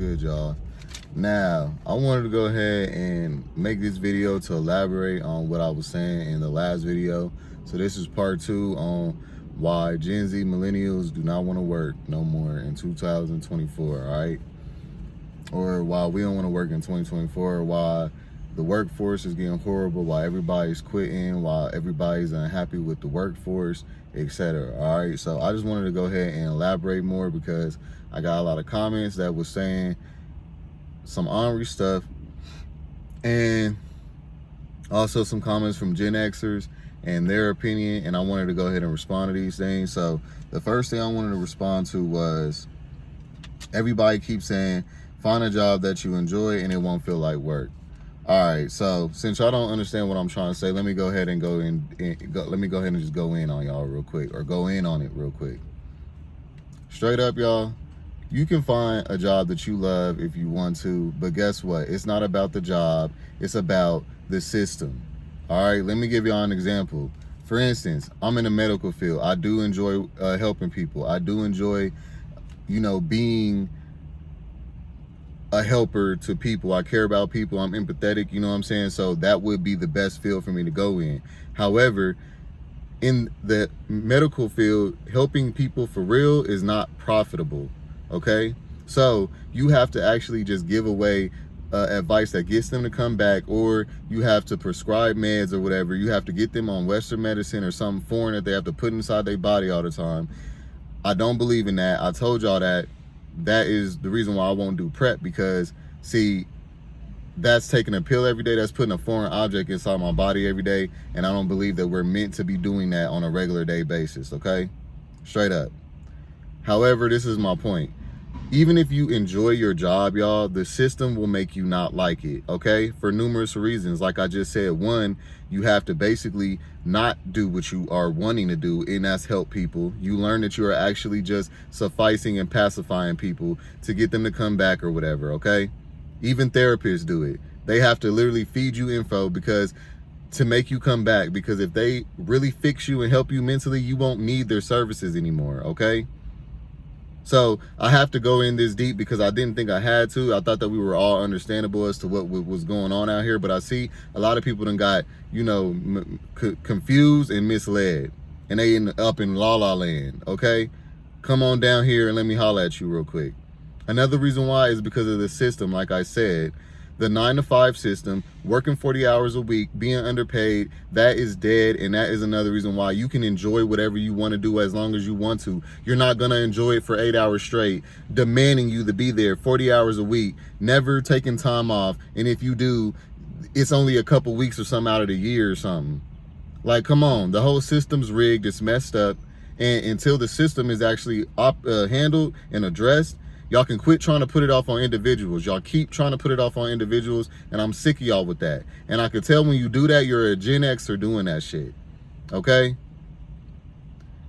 good, y'all? Now, I wanted to go ahead and make this video to elaborate on what I was saying in the last video. So this is part 2 on why Gen Z millennials do not want to work no more in 2024, all right? Or why we don't want to work in 2024, why the workforce is getting horrible, why everybody's quitting, why everybody's unhappy with the workforce, etc. All right, so I just wanted to go ahead and elaborate more because I got a lot of comments that was saying some ornery stuff, and also some comments from Gen Xers and their opinion, and I wanted to go ahead and respond to these things. So the first thing I wanted to respond to was, everybody keeps saying find a job that you enjoy and it won't feel like work. All right, so since y'all don't understand what I'm trying to say, let me go ahead and let me go ahead and just go in on y'all real quick, or go in on it real quick. Straight up, y'all, you can find a job that you love if you want to, but guess what? It's not about the job, it's about the system. All right, let me give y'all an example. For instance, I'm in the medical field. I do enjoy helping people. I do enjoy, being a helper to people. I care about people. I'm empathetic, you know what I'm saying? So that would be the best field for me to go in. However, in the medical field, helping people for real is not profitable, okay? So you have to actually just give away advice that gets them to come back, or you have to prescribe meds or whatever. You have to get them on Western medicine or something foreign that they have to put inside their body all the time. I don't believe in that. I told y'all that. That is the reason why I won't do prep, because see, that's taking a pill every day. That's putting a foreign object inside my body every day. And I don't believe that we're meant to be doing that on a regular day basis, okay? Straight up. However, this is my point. Even if you enjoy your job, y'all, the system will make you not like it, okay? For numerous reasons. Like I just said, one, you have to basically not do what you are wanting to do, and that's help people. You learn that you are actually just sufficing and pacifying people to get them to come back or whatever, okay? Even therapists do it. They have to literally feed you info to make you come back, because if they really fix you and help you mentally, you won't need their services anymore, okay? So I have to go in this deep because I didn't think I had to. I thought that we were all understandable as to what was going on out here, but I see a lot of people done got, confused and misled, and they up in la la land, okay? Come on down here and let me holler at you real quick. Another reason why is because of the system. Like I said, the 9-to-5 system, working 40 hours a week, being underpaid, that is dead. And that is another reason why you can enjoy whatever you want to do as long as you want to. You're not going to enjoy it for 8 hours straight, demanding you to be there 40 hours a week, never taking time off. And if you do, it's only a couple weeks or something out of the year or something. Like, come on, the whole system's rigged, it's messed up. And until the system is actually handled and addressed, y'all can quit trying to put it off on individuals. Y'all keep trying to put it off on individuals, and I'm sick of y'all with that. And I can tell when you do that, you're a Gen Xer doing that shit, okay?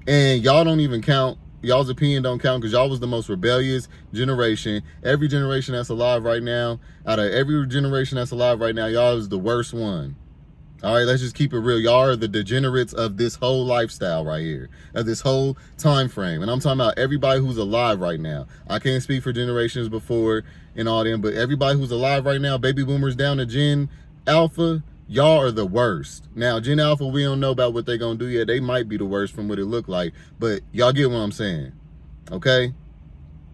And y'all don't even count. Y'all's opinion don't count because y'all was the most rebellious generation. Every generation that's alive right now, out of every generation that's alive right now, y'all is the worst one. All right, let's just keep it real. Y'all are the degenerates of this whole lifestyle right here, of this whole time frame. And I'm talking about everybody who's alive right now. I can't speak for generations before and all them, but everybody who's alive right now, baby boomers down to Gen Alpha, y'all are the worst. Now, Gen Alpha, we don't know about what they're going to do yet. They might be the worst from what it looked like, but y'all get what I'm saying, okay?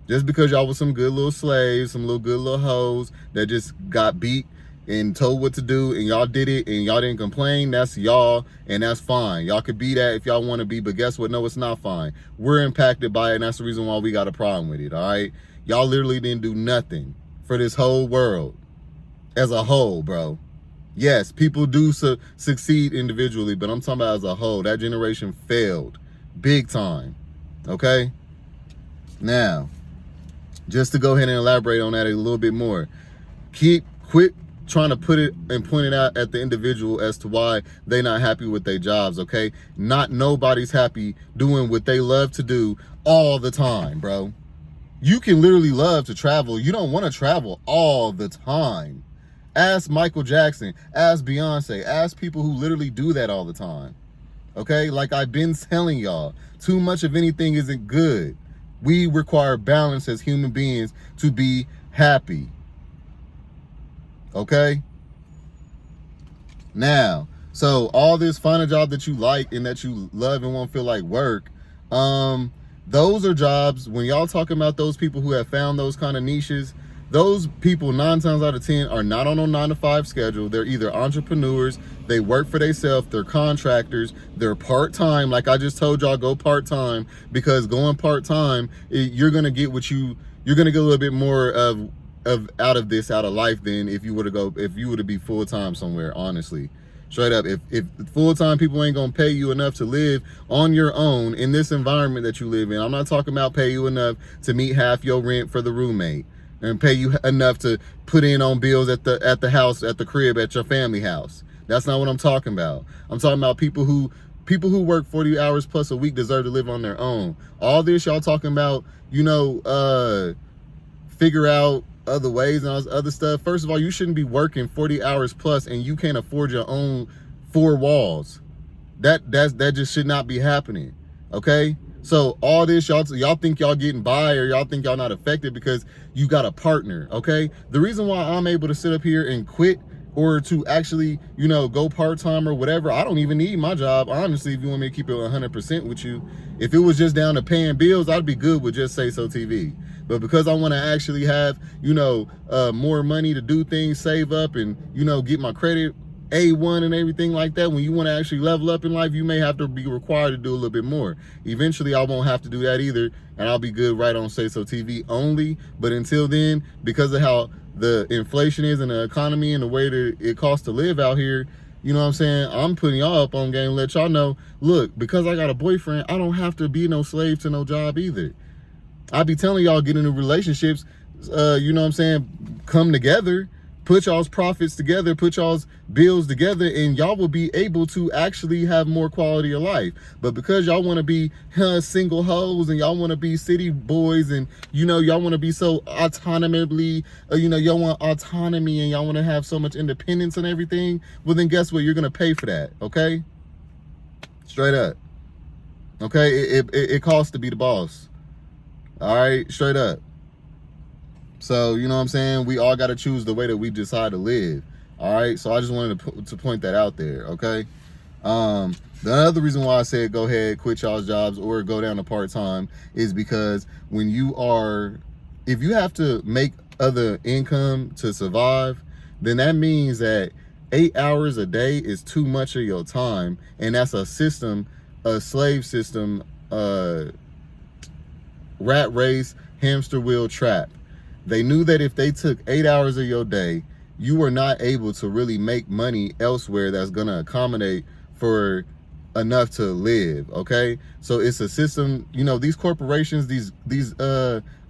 Just because y'all was some good little slaves, some good little hoes that just got beat and told what to do, and y'all did it, and y'all didn't complain, that's y'all, and that's fine. Y'all could be that if y'all want to be, but guess what? No, it's not fine. We're impacted by it, and that's the reason why we got a problem with it, all right? Y'all literally didn't do nothing for this whole world as a whole, bro. Yes, people do succeed individually, but I'm talking about as a whole. That generation failed big time, okay? Now, just to go ahead and elaborate on that a little bit more, quit trying to put it and point it out at the individual as to why they not happy with their jobs, okay? Not nobody's happy doing what they love to do all the time, bro. You can literally love to travel. You don't want to travel all the time. Ask Michael Jackson, ask Beyonce, ask people who literally do that all the time, okay? Like I've been telling y'all, too much of anything isn't good. We require balance as human beings to be happy. Okay? Now, so all this, find a job that you like and that you love and won't feel like work. Those are jobs, when y'all talking about those people who have found those kind of niches, those people 9 times out of 10 are not on a 9-to-5 schedule. They're either entrepreneurs, they work for themselves, they're contractors, they're part-time. Like I just told y'all, go part-time, because going part-time, you're gonna get you're gonna get a little bit more of out of life than if you were to be full-time somewhere. Honestly, straight up, if full-time people ain't gonna pay you enough to live on your own in this environment that you live in, I'm not talking about pay you enough to meet half your rent for the roommate and pay you enough to put in on bills at the house, at the crib, at your family house. That's not what I'm talking about. I'm talking about people who work 40 hours plus a week deserve to live on their own. All this y'all talking about, figure out other ways and all this other stuff. First of all, you shouldn't be working 40 hours plus and you can't afford your own 4 walls. That just should not be happening. Okay? So all this, y'all think y'all getting by, or y'all think y'all not affected because you got a partner. Okay? The reason why I'm able to sit up here and quit, or to actually, go part-time or whatever, I don't even need my job. Honestly, if you want me to keep it 100% with you, if it was just down to paying bills, I'd be good with just Say So TV. But because I want to actually have, more money to do things, save up, and, get my credit A1 and everything like that, when you want to actually level up in life, you may have to be required to do a little bit more. Eventually, I won't have to do that either, and I'll be good right on Say So TV only. But until then, because of how the inflation is in the economy and the way that it costs to live out here, you know what I'm saying, I'm putting y'all up on game, let y'all know, look, because I got a boyfriend, I don't have to be no slave to no job either. I be telling y'all, get into relationships, come together, put y'all's profits together, put y'all's bills together, and y'all will be able to actually have more quality of life. But because y'all want to be single hoes, and y'all want to be city boys, and y'all want to be so autonomously, y'all want autonomy, and y'all want to have so much independence and everything, well then guess what, you're gonna pay for that. Okay, straight up. Okay, it costs to be the boss. All right, straight up. So, you know what I'm saying? We all got to choose the way that we decide to live. All right. So I just wanted to point that out there. Okay. The other reason why I said go ahead, quit y'all's jobs or go down to part-time is because if you have to make other income to survive, then that means that 8 hours a day is too much of your time. And that's a slave system, rat race, hamster wheel trap. They knew that if they took 8 hours of your day, you were not able to really make money elsewhere that's going to accommodate for enough to live. Okay, so it's a system. These corporations, these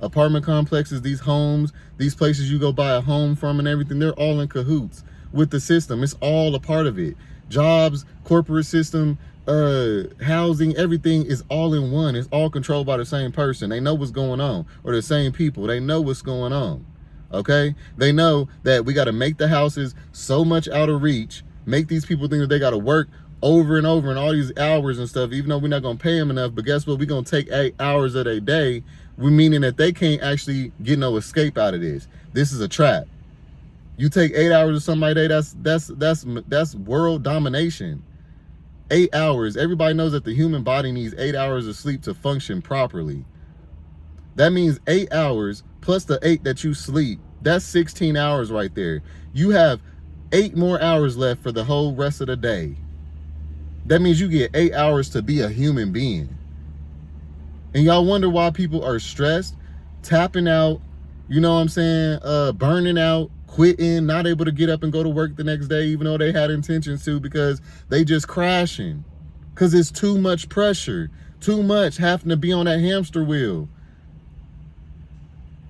apartment complexes, these homes, these places you go buy a home from and everything, they're all in cahoots with the system. It's all a part of it. Jobs, corporate system, housing, everything is all in one. It's all controlled by the same person. They know what's going on, or the same people. They know what's going on. Okay, they know that we got to make the houses so much out of reach, make these people think that they got to work over and over and all these hours and stuff, even though we're not going to pay them enough. But guess what, we're going to take 8 hours of their day, meaning that they can't actually get no escape out of this. This is a trap. You take 8 hours of somebody's day, that's world domination. 8 hours. Everybody knows that the human body needs 8 hours of sleep to function properly. That means 8 hours plus the 8 that you sleep. That's 16 hours right there. You have 8 more hours left for the whole rest of the day. That means you get 8 hours to be a human being. And y'all wonder why people are stressed, tapping out, burning out, quitting, not able to get up and go to work the next day, even though they had intentions to, because they just crashing. Because it's too much pressure, too much having to be on that hamster wheel.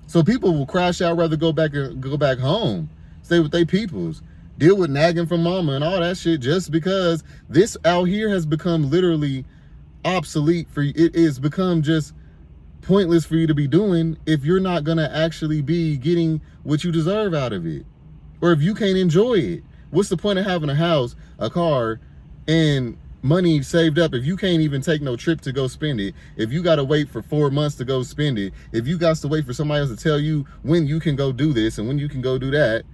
So people will crash out, rather go back home, stay with their peoples, deal with nagging from mama and all that shit, just because this out here has become literally obsolete for you. It is become just pointless for you to be doing if you're not gonna actually be getting what you deserve out of it, or if you can't enjoy it. What's the point of having a house, a car, and money saved up, if you can't even take no trip to go spend it, if you got to wait for 4 months to go spend it, if you got to wait for somebody else to tell you when you can go do this and when you can go do that,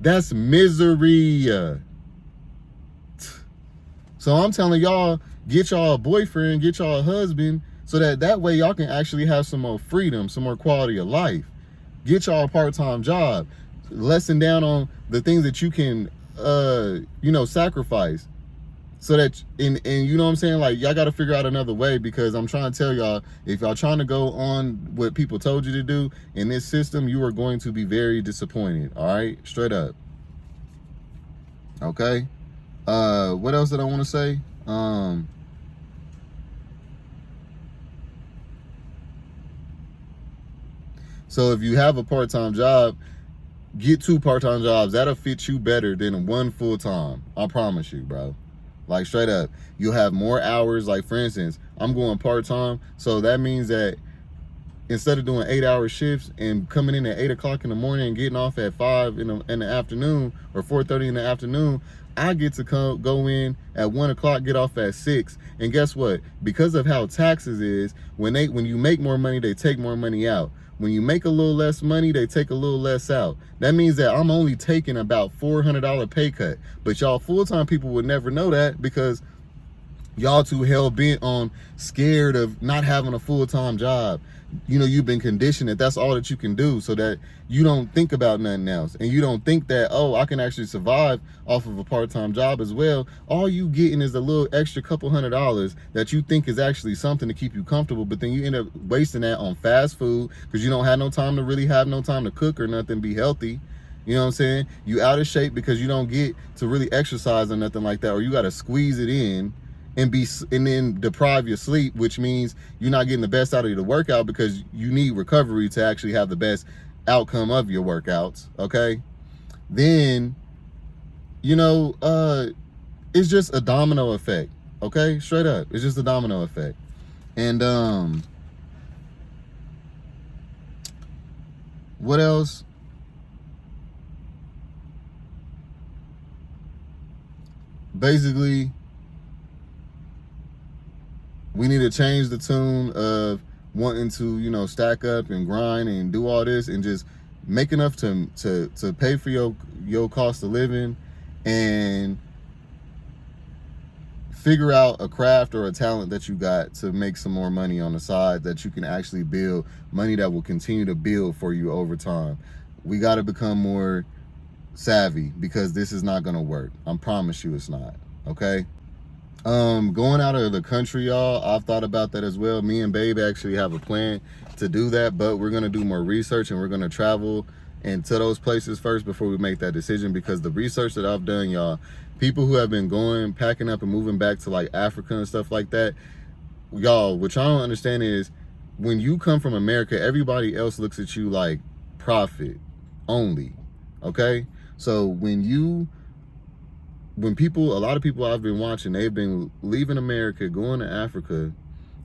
that's misery. So I'm telling y'all, get y'all a boyfriend, get y'all a husband, so that way y'all can actually have some more freedom, some more quality of life. Get y'all a part-time job. Lessen down on the things that you can, sacrifice. So that, and you know what I'm saying? Like, y'all got to figure out another way, because I'm trying to tell y'all, if y'all trying to go on what people told you to do in this system, you are going to be very disappointed. All right? Straight up. Okay? What else did I want to say? So if you have a part-time job, get 2 part-time jobs. That'll fit you better than 1 full-time. I promise you, bro. Like, straight up. You'll have more hours. Like, for instance, I'm going part-time, so that means that instead of doing 8-hour shifts and coming in at 8 o'clock in the morning and getting off at 5 in the afternoon, or 4:30 in the afternoon, I get to go in at 1 o'clock, get off at 6. And guess what? Because of how taxes is, when you make more money, they take more money out. When you make a little less money, they take a little less out. That means that I'm only taking about $400 pay cut. But y'all full-time people would never know that, because y'all too hell-bent on scared of not having a full-time job. You know, you've been conditioned that that's all that you can do, so that you don't think about nothing else. And you don't think that, oh, I can actually survive off of a part-time job as well. All you getting is a little extra couple $100 that you think is actually something to keep you comfortable, but then you end up wasting that on fast food, because you don't have no time to really have no time to cook or nothing, be healthy. You know what I'm saying? You out of shape because you don't get to really exercise or nothing like that, or you got to squeeze it in and then deprive your sleep, which means you're not getting the best out of the workout, because you need recovery to actually have the best outcome of your workouts. Okay, then it's just a domino effect. Okay, straight up, it's just a domino effect. And what else? Basically, we need to change the tune of wanting to, stack up and grind and do all this, and just make enough to pay for your cost of living, and figure out a craft or a talent that you got to make some more money on the side, that you can actually build money that will continue to build for you over time. We got to become more savvy, because this is not going to work. I promise you it's not. Okay? Going out of the country, y'all, I've thought about that as well. Me and Babe actually have a plan to do that, but we're going to do more research, and we're going to travel into those places first before we make that decision, because the research that I've done, y'all, people who have been going, packing up and moving back to like Africa and stuff like that, y'all, what y'all don't understand is, when you come from America, everybody else looks at you like profit only. Okay? So a lot of people I've been watching, they've been leaving America, going to Africa,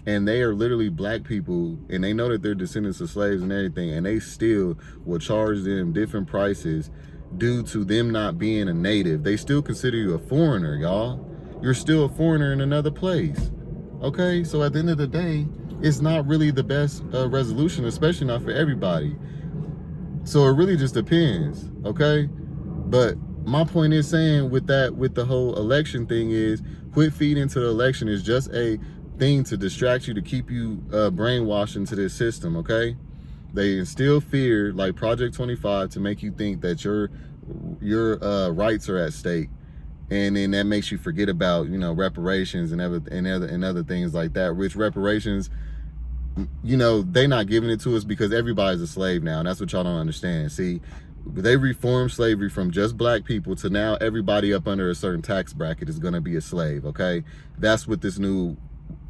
and they are literally black people, and they know that they're descendants of slaves and everything, and they still will charge them different prices due to them not being a native. They still consider you a foreigner, y'all. You're still a foreigner in another place. Okay? So at the end of the day, it's not really the best resolution, especially not for everybody. So it really just depends. Okay? But my point is saying with the whole election thing is, quit feeding into the election is just a thing to distract you, to keep you brainwashed into this system. Okay? They instill fear, like Project 25, to make you think that your rights are at stake, and then that makes you forget about reparations and other things like that. Which reparations, they not giving it to us because everybody's a slave now, and that's what y'all don't understand. See, they reformed slavery from just black people to now everybody up under a certain tax bracket is going to be a slave. Okay, that's what this new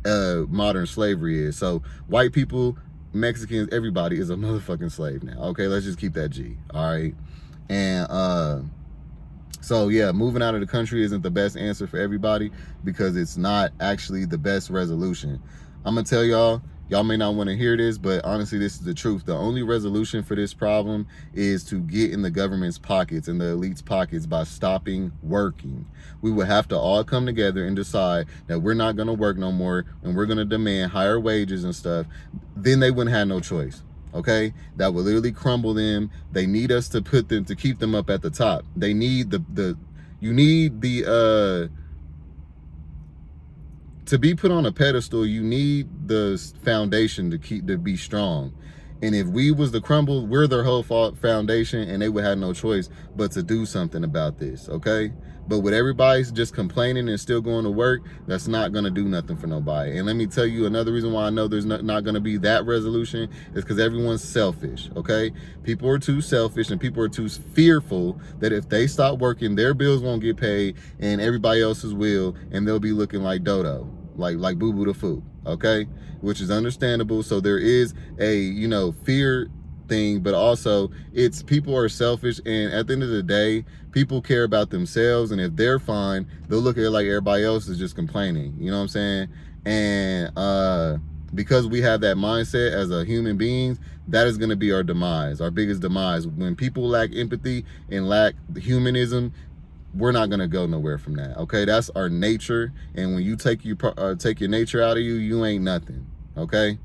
modern slavery is. So white people, Mexicans, everybody is a motherfucking slave now. Okay, let's just keep that G. All right. And so yeah, moving out of the country isn't the best answer for everybody, because it's not actually the best resolution. I'm gonna tell y'all, Y'all may not want to hear this, but honestly, this is the truth. The only resolution for this problem is to get in the government's pockets and the elite's pockets by stopping working. We would have to all come together and decide that we're not going to work no more and we're going to demand higher wages and stuff. Then they wouldn't have no choice. Okay, that will literally crumble them. They need us to put them, to keep them up at the top. They need you need to be put on a pedestal. You need the foundation to be strong. And if we was to crumble, we're their whole foundation, and they would have no choice but to do something about this. Okay, but with everybody's just complaining and still going to work, that's not going to do nothing for nobody. And let me tell you, another reason why I know there's not going to be that resolution is because everyone's selfish. Okay, people are too selfish, and people are too fearful that if they stop working, their bills won't get paid and everybody else's will, and they'll be looking like Dodo, like Boo Boo the Foo. Okay, which is understandable. So there is a, you know, fear thing, but also it's people are selfish, and at the end of the day, people care about themselves, and if they're fine, they'll look at it like everybody else is just complaining. You know what I'm saying? And because we have that mindset as a human beings, that is going to be our demise, our biggest demise. When people lack empathy and lack humanism, we're not gonna go nowhere from that. Okay, that's our nature, and when you take your nature out of you, you ain't nothing. Okay,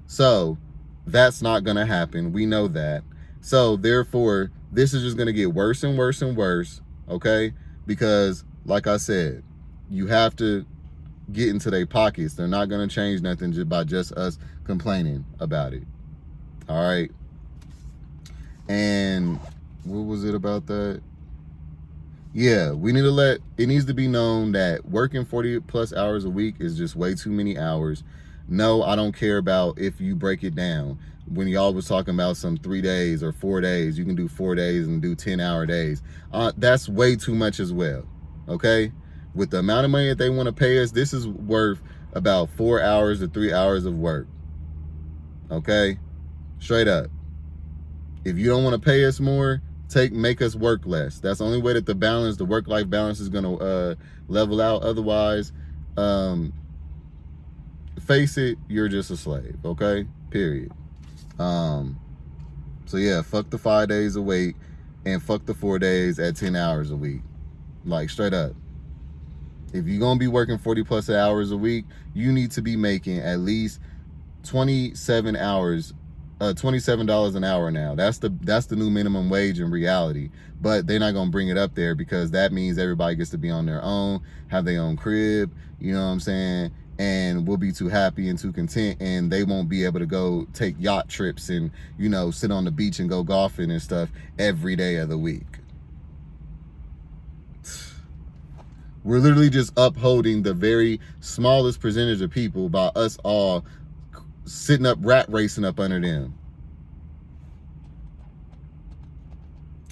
so that's not gonna happen. We know that. So therefore, this is just gonna get worse and worse and worse. Okay, because like I said, you have to get into their pockets. They're not gonna change nothing just by just us complaining about it. All right. And what was it about that? Yeah, we need to it needs to be known that working 40 plus hours a week is just way too many hours. No, I don't care about if you break it down. When y'all was talking about some 3 days or 4 days, you can do 4 days and do 10-hour days. That's way too much as well. Okay, with the amount of money that they want to pay us, this is worth about 4 hours to 3 hours of work. Okay, straight up. If you don't want to pay us more, make us work less. That's the only way that the work-life balance is going to level out. Otherwise, face it, you're just a slave. Okay, period. So yeah, fuck the 5 days a week and fuck the 4 days at 10 hours a week. Like, straight up. If you're going to be working 40 plus hours a week, you need to be making at least 27 hours $27 an hour now. That's the new minimum wage in reality. But they're not gonna bring it up there because that means everybody gets to be on their own, have their own crib, you know what I'm saying? And we'll be too happy and too content, and they won't be able to go take yacht trips and, you know, sit on the beach and go golfing and stuff every day of the week. We're literally just upholding the very smallest percentage of people by us all sitting up rat racing up under them.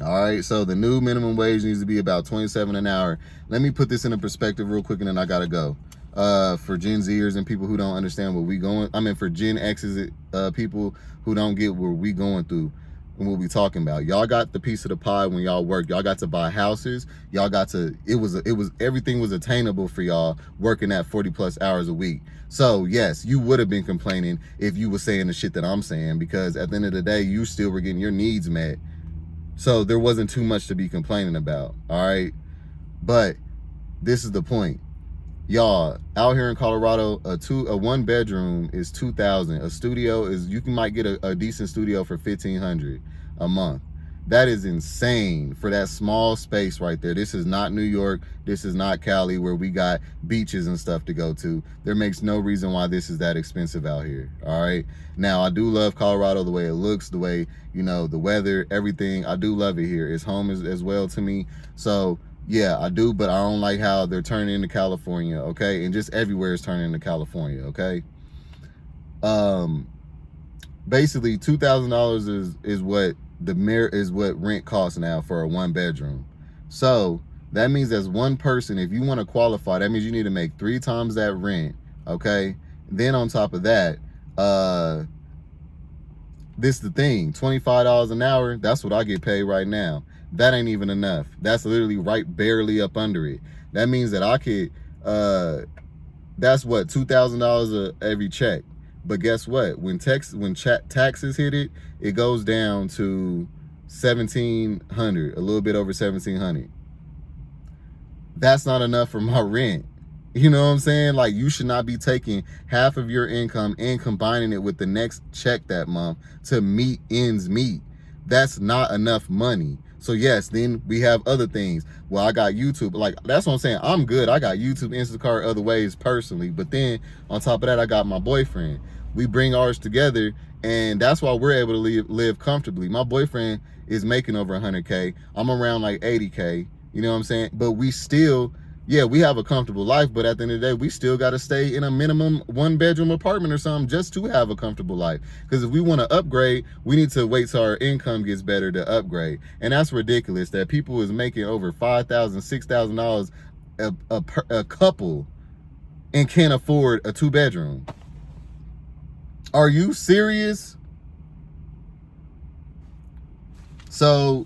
All right, so the new minimum wage needs to be about 27 an hour. Let me put this in a perspective real quick, and then I gotta go. For Gen Zers and people who don't understand what we going, I mean for Gen X's, people who don't get what we going through and what we talking about. Y'all got the piece of the pie when y'all work. Y'all got to buy houses. Y'all got to, it was everything was attainable for y'all working at 40 plus hours a week. So yes, you would have been complaining if you were saying the shit that I'm saying, because at the end of the day, you still were getting your needs met. So there wasn't too much to be complaining about. All right. But this is the point. Y'all, out here in Colorado, a 1 bedroom is $2,000. A studio is, you might get a decent studio for $1,500 a month. That is insane for that small space right there. This is not New York. This is not Cali, where we got beaches and stuff to go to. There makes no reason why this is that expensive out here. All right. Now, I do love Colorado, the way it looks, the way, you know, the weather, everything. I do love it here. It's home as well to me. So yeah, I do, but I don't like how they're turning into California, okay? And just everywhere is turning into California, okay? Basically, $2,000 is what rent costs now for a 1 bedroom. So that means as one person, if you want to qualify, that means you need to make 3 times that rent, okay? Then on top of that, this is the thing, $25 an hour, that's what I get paid right now. That ain't even enough. That's literally right barely up under it. That means that I could, that's what, $2,000 every check. But guess what? When taxes hit it, it goes down to 1,700, a little bit over 1,700. That's not enough for my rent. You know what I'm saying? Like, you should not be taking half of your income and combining it with the next check that month to meet ends meet. That's not enough money. So yes, then we have other things. Well, I got YouTube. Like, that's what I'm saying. I'm good. I got YouTube, Instacart, other ways personally. But then on top of that, I got my boyfriend. We bring ours together, and that's why we're able to live comfortably. My boyfriend is making over 100K. I'm around like 80K. You know what I'm saying? But we still, yeah, we have a comfortable life, but at the end of the day, we still got to stay in a minimum 1-bedroom apartment or something just to have a comfortable life. Because if we want to upgrade, we need to wait till our income gets better to upgrade. And that's ridiculous that people is making over $5,000, $6,000 a couple and can't afford a 2-bedroom. Are you serious? So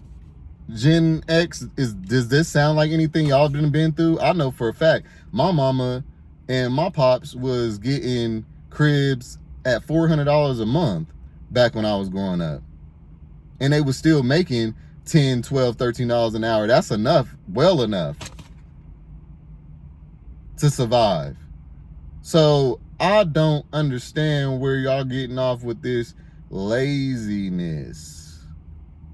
Gen X, does this sound like anything y'all been through? I know for a fact my mama and my pops was getting cribs at $400 a month back when I was growing up, and they was still making $10, $12, $13 an hour. That's enough, well enough to survive. So I don't understand where y'all getting off with this laziness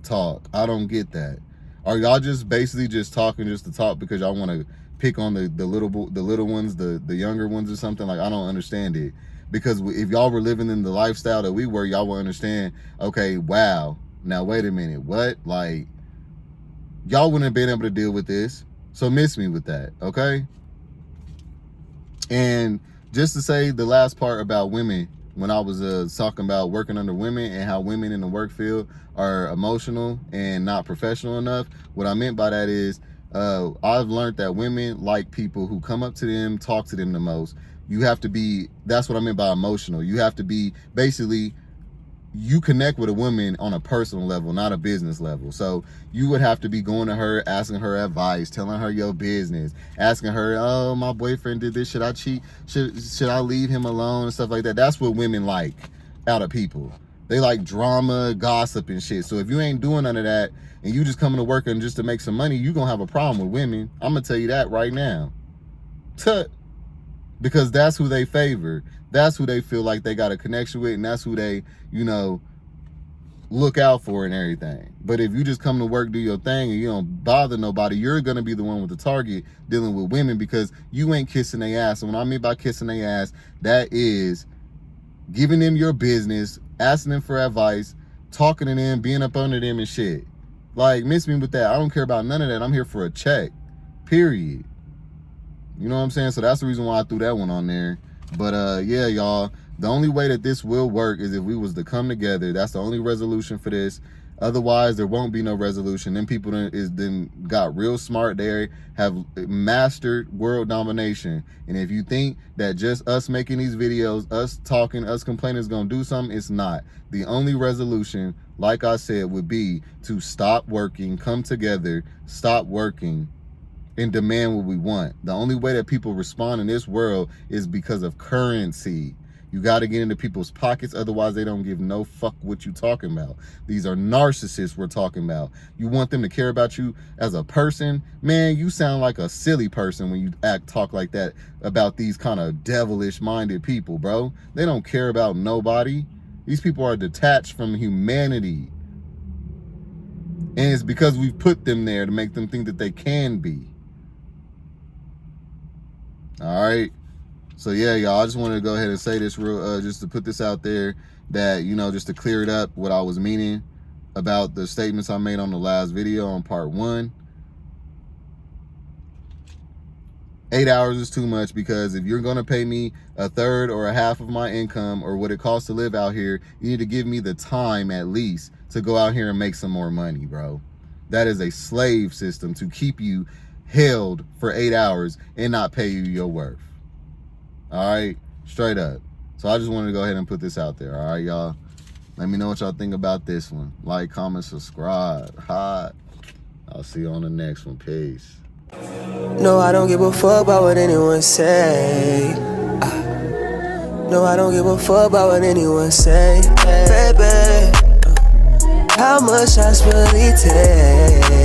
talk. I don't get that. Are y'all just basically just talking just to talk because y'all want to pick on the little ones, the younger ones or something? Like, I don't understand it. Because if y'all were living in the lifestyle that we were, y'all would understand, okay, wow, now wait a minute, what? Like, y'all wouldn't have been able to deal with this. So miss me with that, okay? And just to say the last part about women, when I was talking about working under women and how women in the work field are emotional and not professional enough, what I meant by that is I've learned that women like people who come up to them, talk to them the most. You have to be, that's what I meant by emotional. You have to be, basically, you connect with a woman on a personal level, not a business level. So you would have to be going to her, asking her advice, telling her your business, asking her, oh, my boyfriend did this, should I cheat? Should I leave him alone and stuff like that? That's what women like out of people. They like drama, gossip and shit. So if you ain't doing none of that and you just coming to work and just to make some money, you gonna have a problem with women. I'm gonna tell you that right now. Tut. Because that's who they favor. That's who they feel like they got a connection with, and that's who they, you know, look out for and everything. But if you just come to work, do your thing, and you don't bother nobody, you're going to be the one with the target dealing with women because you ain't kissing their ass. And what I mean by kissing their ass, that is giving them your business, asking them for advice, talking to them, being up under them and shit. Like, miss me with that. I don't care about none of that. I'm here for a check, period. You know what I'm saying? So that's the reason why I threw that one on there. But yeah, y'all, the only way that this will work is if we was to come together. That's the only resolution for this. Otherwise, there won't be no resolution. Then people then got real smart. They have mastered world domination. And if you think that just us making these videos, us talking, us complaining is going to do something, it's not. The only resolution, like I said, would be to stop working, come together, stop working, and demand what we want. The only way that people respond in this world is because of currency. You got to get into people's pockets, otherwise they don't give no fuck what you talking about. These are narcissists we're talking about. You want them to care about you as a person? Man, you sound like a silly person when you talk like that about these kind of devilish minded people, bro. They don't care about nobody. These people are detached from humanity. And it's because we've put them there to make them think that they can be. All right. So yeah, y'all, I just wanted to go ahead and say this real, just to put this out there that, you know, just to clear it up what I was meaning about the statements I made on the last video on part 1. 8 hours is too much, because if you're going to pay me a third or a half of my income or what it costs to live out here, you need to give me the time at least to go out here and make some more money, bro. That is a slave system to keep you held for 8 hours and not pay you your worth. All right, straight up. So I just wanted to go ahead and put this out there. All right, y'all, let me know what y'all think about this one. Like, comment, subscribe. Hot. I'll see you on the next one. Peace. No, I don't give a fuck about what anyone say. No, I don't give a fuck about what anyone say. Baby, how much I really take?